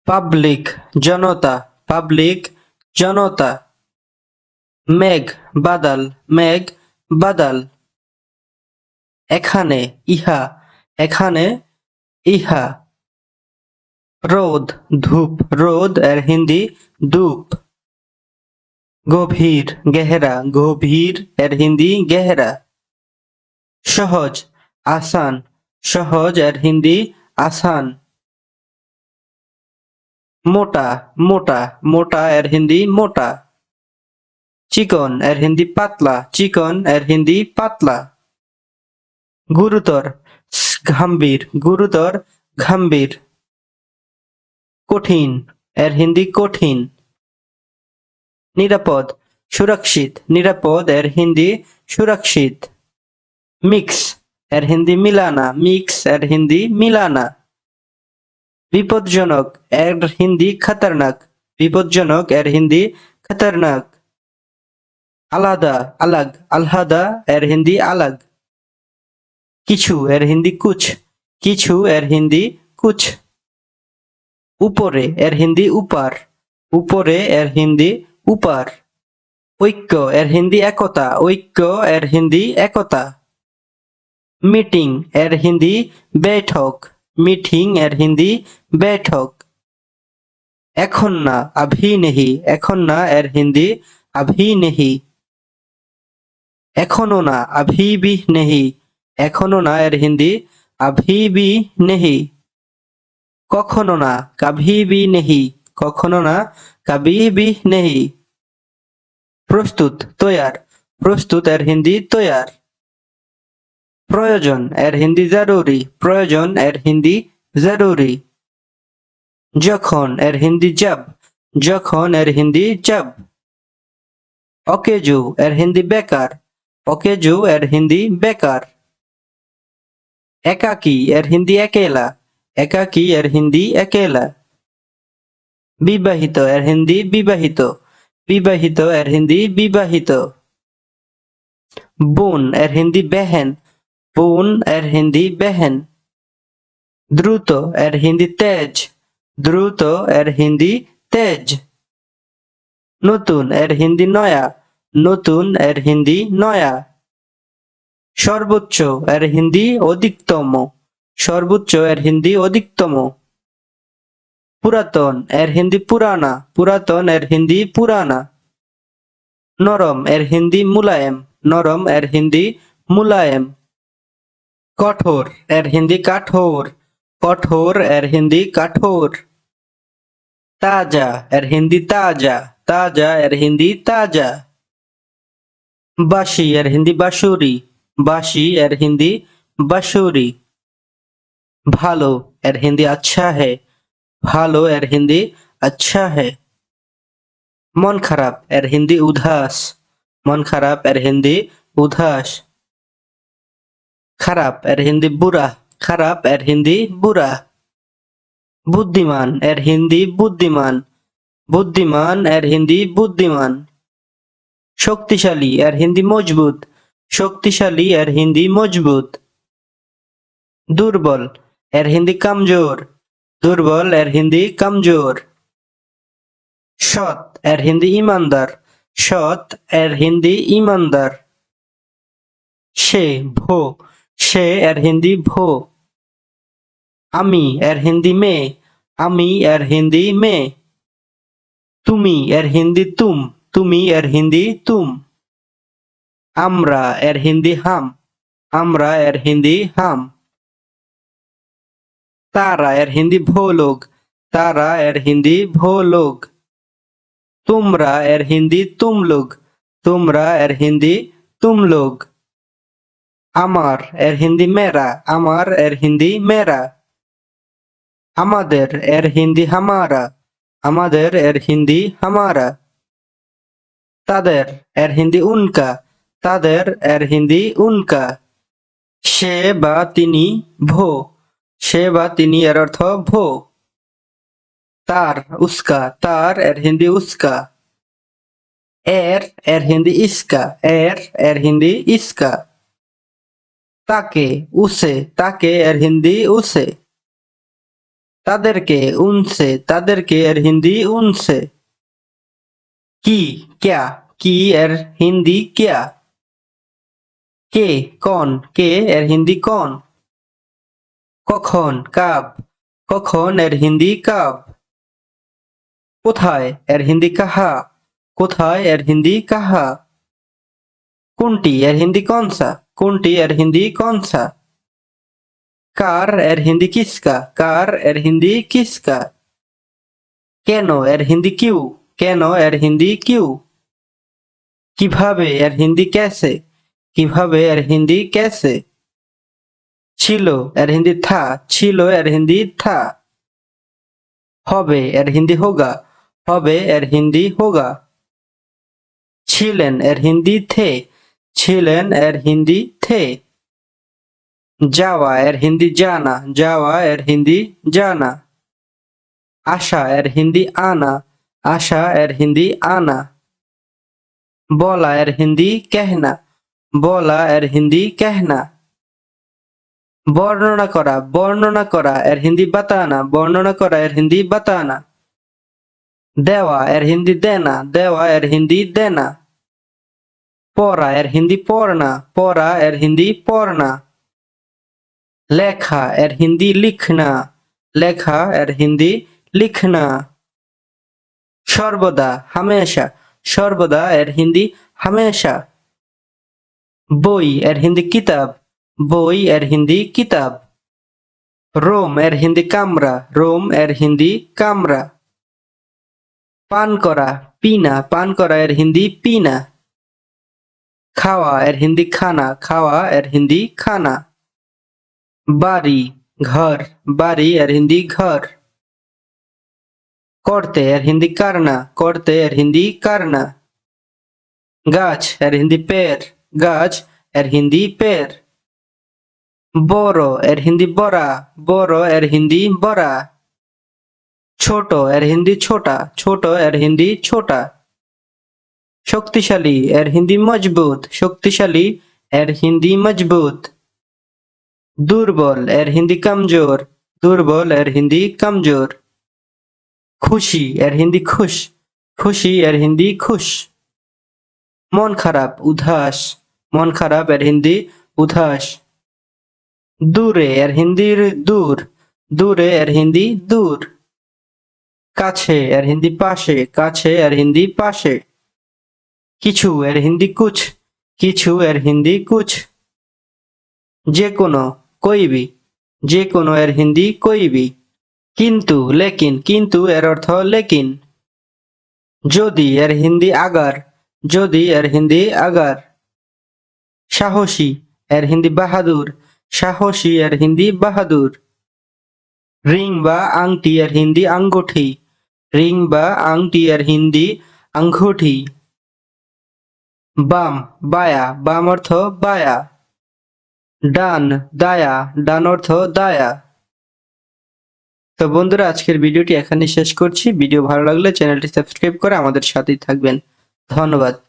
Public জনতা, public জনতা। মেঘ বাদল, মেঘ বাদল। এখানে ইহা, এখানে ইহা। রোদ ধূপ, রোদ এর হিন্দি ধূপ। গভীর গেহরা, গভীর এর হিন্দি গেহরা। সহজ আসান, সহজ এর হিন্দি আসান। মোটা মোটা, মোটা এর হিন্দি মোটা। চিকন এর হিন্দি পাতলা, চিকন এর হিন্দি পাতলা। গুরুতর গম্ভীর, গুরুতর গম্ভীর। কঠিন এর হিন্দি কঠিন। নিরাপদ সুরক্ষিত, নিরাপদ এর হিন্দি সুরক্ষিত। মিক্স এর হিন্দি মিলানা, মিক্স এর হিন্দি মিলানা। বিপজ্জনক এর হিন্দি খতরনাক, বিপজ্জনক এর হিন্দি খতরনাক। আলাদা আলাগ, আলহাদা এর হিন্দি আলাগ। কিছু এর হিন্দি কুছ, কিছু এর হিন্দি কুছ। উপরে এর হিন্দি উপার, উপরে এর হিন্দি উপার। ঐক্য এর হিন্দি একতা, ঐক্য এর হিন্দি একতা। মিটিং এর হিন্দি বৈঠক, মিটিং এর হিন্দি বৈঠক। এখন না अभी नहीं, এখন না এর হিন্দি अभी नहीं। এখনো না अभी भी नहीं, এখনো না এর হিন্দি अभी भी नहीं। কখনো না कभी भी नहीं, কখনো না कभी भी नहीं। প্রস্তুত তৈয়ার, প্রস্তুত এর হিন্দি তৈয়ার। প্রয়োজন এর হিন্দি জরুরি, প্রয়োজন এর হিন্দি জরুরি। যখন এর হিন্দি जब, যখন এর হিন্দি जब। অকেজো এর হিন্দি বেকার, অকেজো এর হিন্দি বেকার। একাকী এর হিন্দি একেলা, একাকী এর হিন্দি একেলা। বিবাহিত এর হিন্দি বিবাহিত, বিবাহিত এর হিন্দি বিবাহিত। বোন এর হিন্দি বেহেন, বোন এর হিন্দি বেহেন। দ্রুত এর হিন্দি তেজ, দ্রুত এর হিন্দি তেজ। নতুন এর হিন্দি নয়া, নতুন এর হিন্দি নয়া। সর্বোচ্চ এর হিন্দি অধিকতম, সর্বোচ্চ এর হিন্দি অধিকতম। পুরাতন এর হিন্দি পুরানা, পুরাতন এর হিন্দি পুরানা। নরম এর হিন্দি মুলায়েম, নরম এর হিন্দি মুলায়েম। কঠোর এর হিন্দি কাঠোর, কঠোর এর হিন্দি কাঠোর। তাজা এর হিন্দি তাজা, তাজা এর হিন্দি তাজা। বাঁশি এর হিন্দি বাঁশুরি, বাঁশি এর হিন্দি বাঁশুরি। ভালো এর হিন্দি আচ্ছা है, ভালো এর হিন্দি আচ্ছা है। মন খারাপ এর হিন্দি উদাস, মন খারাপ এর হিন্দি উদাস। খারাপ এর হিন্দি বুরা, খারাপ এর হিন্দি বুরা। বুদ্ধিমান এর হিন্দি বুদ্ধিমান, বুদ্ধিমান এর হিন্দি বুদ্ধিমান। শক্তিশালী এর হিন্দি মজবুত, শক্তিশালী এর হিন্দি মজবুত। দুর্বল এর হিন্দি কমজোর, দুর্বল এর হিন্দি কমজোর। সৎ এর হিন্দি ईमानदार, সৎ এর হিন্দি ईमानदार। সে ভো, সে এর হিন্দি ভো। আমি এর হিন্দি মে, আমি এর হিন্দি মে। তুমি এর হিন্দি তুম, তুমি এর হিন্দি তুম। আমরা এর হিন্দি হাম, আমরা এর হিন্দি হাম। তারা এর হিন্দি ভো লোগ, তারা এর হিন্দি ভো লোগ। তোমরা এর হিন্দি তুম লোগ, তোমরা এর হিন্দি তুম লোগ। আমার এর হিন্দি মেরা, আমার এর হিন্দি মেরা। আমাদের এর হিন্দি হামারা, আমাদের এর হিন্দি হামারা। তাদের এর হিন্দি উনকা, তাদের এর হিন্দি উনকা। সে বা তিনি ভো, সে বা তিনি এর অর্থ ভো। তার উস্কা, তার এর হিন্দি উস্কা। এর এর হিন্দি ইসকা, এর এর হিন্দি ইসকা। তাকে উসে, তাকে এর হিন্দি উসে। तादेरके एर हिंदी उनसे। की क्या की एर हिंदी क्या। के के एर हिंदी कौन। कखन एर हिंदी कब। कोथाय एर हिंदी कहा। कोथाय एर हिंदी कहा। कुंटी एर हिंदी कौन सा। कुंटी एर हिंदी कौन सा। कार एर हिंदी किसका। कार एर हिंदी किसका। केनो एर हिंदी क्यों। केनो एर हिंदी क्यों। किभाबे एर हिंदी कैसे। किभाबे एर हिंदी कैसे। छिलो एर हिंदी था। छिलो एर हिंदी था। होबे एर हिंदी होगा। होबे एर हिंदी होगा। छिलेन एर हिंदी थे। छिलेन एर हिंदी थे। जावा एर हिंदी जाना। जावा एर हिंदी जाना। आशा एर हिंदी आना। आशा एर हिंदी आना। बोला एर हिंदी कहना। बोला एर हिंदी कहना। बर्णना करा एर हिंदी बताना। बर्णना करा एर हिंदी बताना। देवा एर हिंदी देना। देवा एर हिंदी देना। पढ़ा एर हिंदी पढ़ना। पढ़ा एर हिंदी पढ़ना। लेखा एर हिंदी लिखना। लेखा एर हिंदी लिखना। सर्वदा हमेशा। सर्वदा एर हिंदी हमेशा। बोई एर हिंदी किताब। बोई एर हिंदी किताब। रोम एर हिंदी कामरा। रोम एर हिंदी कामरा। पान करा पीना। पान करा एर हिंदी पीना। खावा एर हिंदी खाना। खावा एर हिंदी खाना। बारी घर। बारी एर हिंदी घर। करते एर हिंदी करना। करते एर हिंदी करना। गाछ एर हिंदी पेड़। गाछ एर हिंदी पेड़। बड़ो एर हिंदी बड़ा। बड़ो एर हिंदी बड़ा। छोटो एर हिंदी छोटा। छोटो एर हिंदी छोटा। शक्तिशाली एर हिंदी मजबूत। शक्तिशाली एर हिंदी मजबूत। दुर्बल एर हिंदी कमजोर। दुर्बल एर हिंदी कमजोर। खुशी एर हिंदी खुश। खुशी एर हिंदी खुश। मन खराब उदास। मन खराब एर हिंदी उदास। दूरे एर हिंदी दूर। दूरे एर हिंदी दूर। काछे एर हिंदी पाशे। काछे एर हिंदी पाशे। किछु एर हिंदी कुछ। किछु एर हिंदी कुछ। जेकोनो कोई भी। जेकोनो एर हिंदी कोई भी। किन्तु लेकिन। किन्तु एर अर्थ लेकिन। जोदी एर हिंदी आगार। जोदी एर हिंदी आगार। साहसी एर हिंदी बाहादुर। साहसी एर हिंदी बाहादुर। रिंग बा आंगटी एर हिंदी आंगूठी। रिंग बा आंगटी एर हिंदी आंगूठी। बाम बाया। बाम अर्थ बाया। ডান দায়া। ডান অর্থ দায়া। তো বন্ধুরা আজকের ভিডিওটি এখানেই শেষ করছি। ভিডিও ভালো লাগলে চ্যানেলটি সাবস্ক্রাইব করে আমাদের সাথেই থাকবেন। ধন্যবাদ।